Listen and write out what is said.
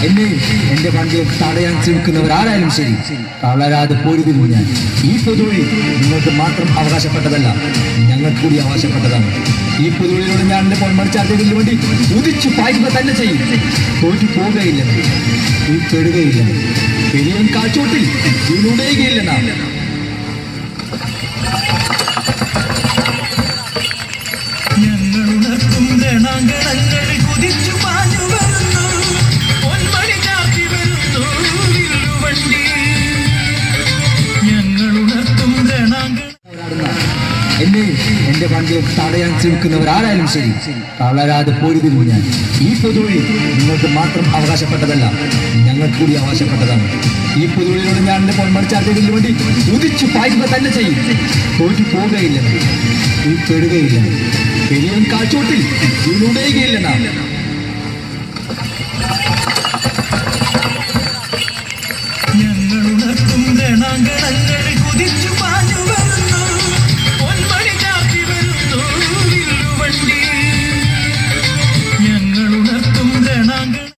എന്നെ എന്റെ വണ്ടിയെ തടയാൻ ശ്രമിക്കുന്നവരാരായാലും ശരി, തളരാതെ പൊരുതിരുന്നു ഞാൻ. ഈ പൊതുവഴി നിങ്ങൾക്ക് മാത്രം അവകാശപ്പെട്ടതല്ല, ഞങ്ങൾക്ക് കൂടി അവകാശപ്പെട്ടതാണ്. ഈ പൊതുവഴിയിലൂടെ ഞാൻ എന്റെ പൊന്മണിച്ചാർത്തേക്ക് വേണ്ടി ഉദിച്ചു പായിക്കുക തന്നെ ചെയ്യും. തോറ്റു പോവുകയില്ല, ഈ പെടുകയില്ല, പെരിയൻ കാഴ്ചോട്ടിൽ വീണുടയുകയില്ല നാം. ഞങ്ങളുണർത്തും രണാങ്കണങ്ങളിൽ കുതിച്ചു പാഞ്ഞു വരുന്നു, പൊന്മണി ചാർത്തി വരുന്നു വില്ലുവണ്ടി. ഞങ്ങളുണർത്തും രണാങ്കണ എന്നെ എന്റെ വണ്ടിയെ തടയാൻ ശ്രമിക്കുന്നവരാരായാലും ശരി, തളരാതെ പൊരുതിരുന്നു ഞാൻ. ഈ പൊതുവഴി നിങ്ങൾക്ക് മാത്രം അവകാശപ്പെട്ടതല്ല, ഞങ്ങൾക്ക് കൂടി അവകാശപ്പെട്ടതാണ്. ഈ പൊതുവഴിയിലൂടെ ഞാൻ എന്റെ പൊന്മണിച്ചാർത്തേക്ക് വേണ്ടി ഉദിച്ചു പായിക്കുക തന്നെ ചെയ്യും. തോറ്റു പോവുകയില്ല, ഈ പെടുകയില്ല, പെരിയൻ കാഴ്ചോട്ടിൽ വീണുടയുകയില്ല നാം.